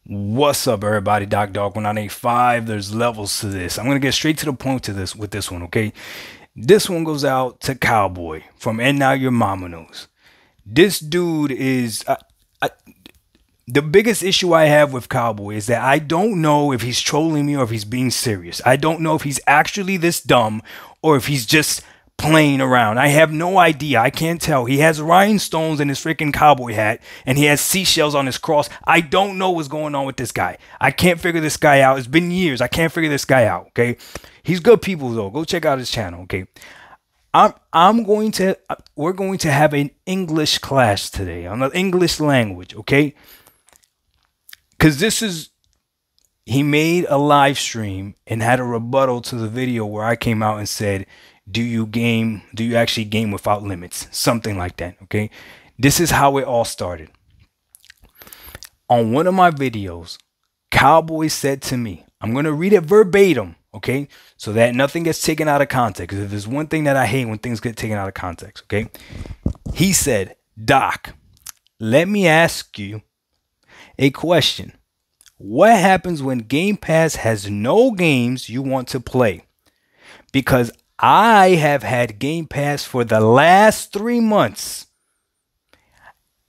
What's up, everybody? Doc Dog 1985. There's levels to this. I'm gonna get straight to the point to this with this one, okay? This one goes out to Cowboy from And Now Your Mama Knows. This dude is I, the biggest issue I have with Cowboy is that I don't know if he's trolling me or if he's being serious. I don't know if he's actually this dumb or if he's just playing around. I have no idea. I can't tell. He has rhinestones in his freaking cowboy hat and he has seashells on his cross. I don't know what's going on with this guy. I can't figure this guy out. It's been years. I can't figure this guy out. Okay. He's good people though. Go check out his channel. Okay. We're going to have an English class today on the English language. Okay. Because he made a live stream and had a rebuttal to the video where I came out and said, do you actually game without limits? Something like that, okay? This is how it all started. On one of my videos, Cowboy said to me, I'm going to read it verbatim, okay? So that nothing gets taken out of context. Because if there's one thing that I hate when things get taken out of context, okay? He said, Doc, let me ask you a question. What happens when Game Pass has no games you want to play? Because I have had Game Pass for the last 3 months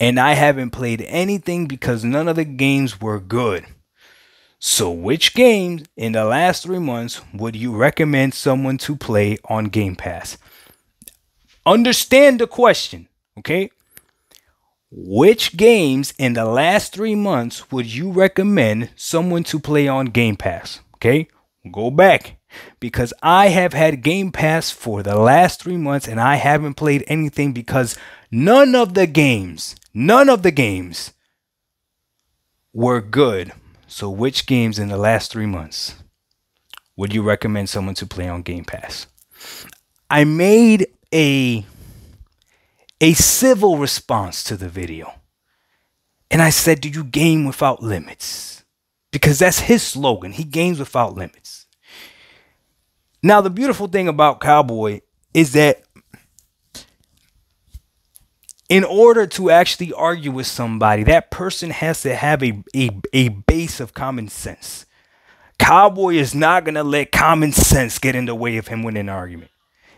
and I haven't played anything because none of the games were good. So which games in the last 3 months would you recommend someone to play on Game Pass? Understand the question, okay? Which games in the last 3 months would you recommend someone to play on Game Pass? Okay, go back. Because I have had Game Pass for the last 3 months and I haven't played anything because none of the games were good. So which games in the last 3 months would you recommend someone to play on Game Pass? I made a civil response to the video. And I said, do you game without limits? Because that's his slogan. He games without limits. Now, the beautiful thing about Cowboy is that in order to actually argue with somebody, that person has to have a base of common sense. Cowboy is not going to let common sense get in the way of him winning an argument.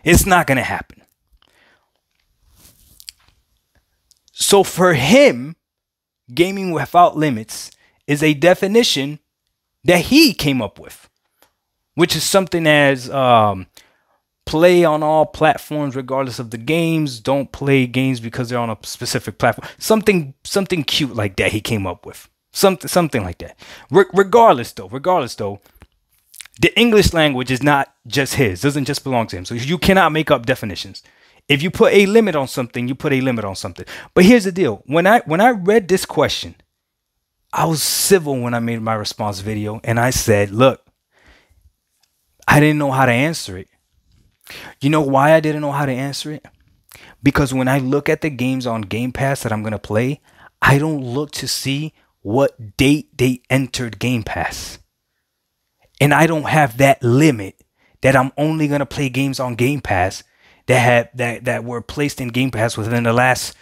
It's not going to happen. So for him, gaming without limits is a definition that he came up with, which is something as play on all platforms regardless of the games. Don't play games because they're on a specific platform. Something cute like that he came up with. Something like that. Regardless though, the English language is not just his. Doesn't just belong to him. So you cannot make up definitions. If you put a limit on something, you put a limit on something. But here's the deal. When I read this question, I was civil when I made my response video. And I said, look, I didn't know how to answer it. You know why I didn't know how to answer it? Because when I look at the games on Game Pass that I'm going to play, I don't look to see what date they entered Game Pass. And I don't have that limit that I'm only going to play games on Game Pass that were placed in Game Pass within the last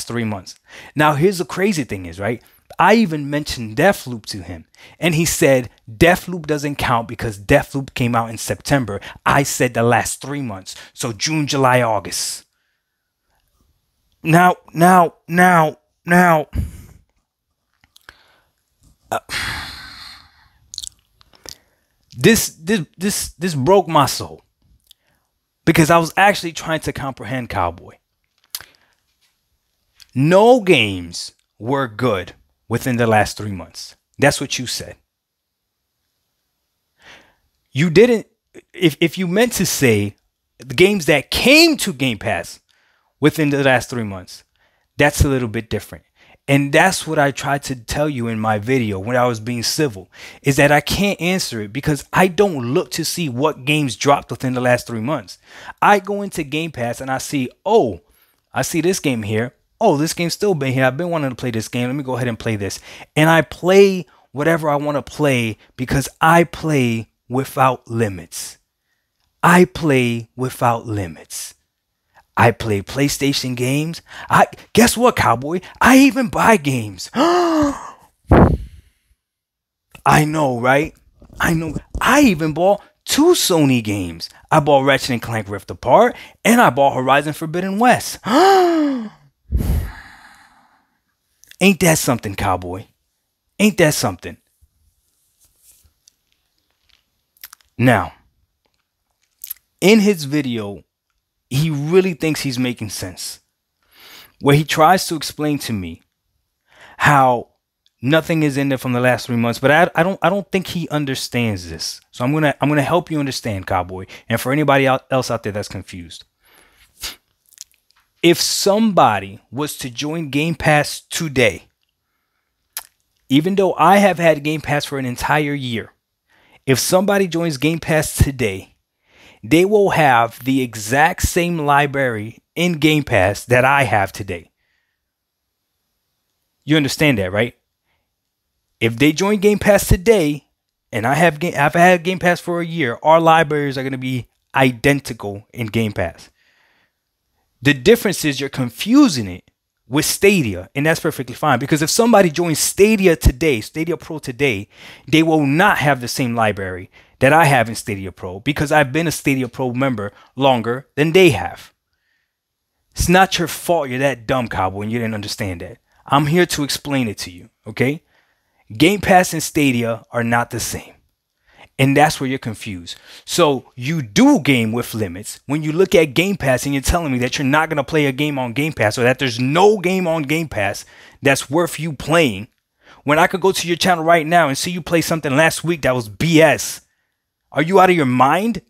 3 months. Now, here's the crazy thing is, right? I even mentioned Deathloop to him and he said Deathloop doesn't count because Deathloop came out in September. I said the last 3 months. So June, July, August. Now, this broke my soul because I was actually trying to comprehend Cowboy. No games were good within the last 3 months. That's what you said. You didn't, if you meant to say the games that came to Game Pass within the last 3 months, that's a little bit different. And that's what I tried to tell you in my video when I was being civil, is that I can't answer it because I don't look to see what games dropped within the last 3 months. I go into Game Pass and I see, oh, I see this game here. Oh, this game's still been here. I've been wanting to play this game. Let me go ahead and play this. And I play whatever I want to play because I play without limits. I play without limits. I play PlayStation games. Guess what, Cowboy? I even buy games. I know, right? I know. I even bought two Sony games. I bought Ratchet and Clank Rift Apart, and I bought Horizon Forbidden West. Ain't that something, cowboy? Ain't that something? Now, in his video, he really thinks he's making sense, where he tries to explain to me how nothing is in there from the last 3 months, but I don't think he understands this. So I'm gonna help you understand, cowboy, and for anybody else out there that's confused. If somebody was to join Game Pass today, even though I have had Game Pass for an entire year, if somebody joins Game Pass today, they will have the exact same library in Game Pass that I have today. You understand that, right? If they join Game Pass today, and I've had Game Pass for a year, our libraries are going to be identical in Game Pass. The difference is you're confusing it with Stadia, and that's perfectly fine, because if somebody joins Stadia today, Stadia Pro today, they will not have the same library that I have in Stadia Pro, because I've been a Stadia Pro member longer than they have. It's not your fault you're that dumb, cowboy, and you didn't understand that. I'm here to explain it to you, okay? Game Pass and Stadia are not the same. And that's where you're confused. So you do game with limits when you look at Game Pass and you're telling me that you're not going to play a game on Game Pass, or that there's no game on Game Pass that's worth you playing, when I could go to your channel right now and see you play something last week that was BS. Are you out of your mind?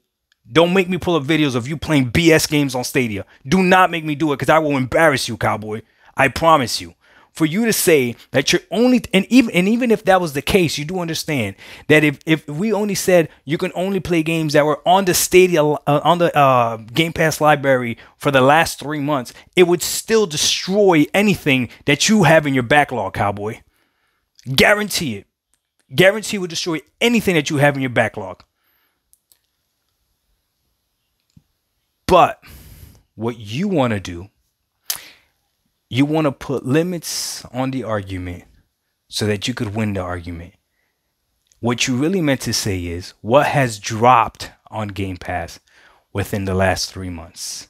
Don't make me pull up videos of you playing BS games on Stadia. Do not make me do it, because I will embarrass you, cowboy. I promise you. For you to say that you're only, and even if that was the case, you do understand that if we only said you can only play games that were on the Stadia, on the Game Pass library for the last 3 months, it would still destroy anything that you have in your backlog, cowboy. Guarantee it. Guarantee it would destroy anything that you have in your backlog. But what you want to do, you want to put limits on the argument so that you could win the argument. What you really meant to say is what has dropped on Game Pass within the last 3 months.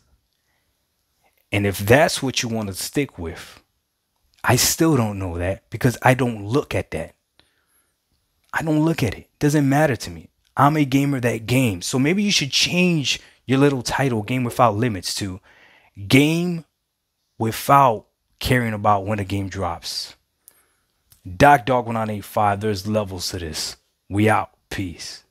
And if that's what you want to stick with, I still don't know that, because I don't look at that. I don't look at it. It doesn't matter to me. I'm a gamer that games. So maybe you should change your little title, Game Without Limits, to Game Without Caring About When a Game Drops. Doc Dog 1985, there's levels to this. We out. Peace.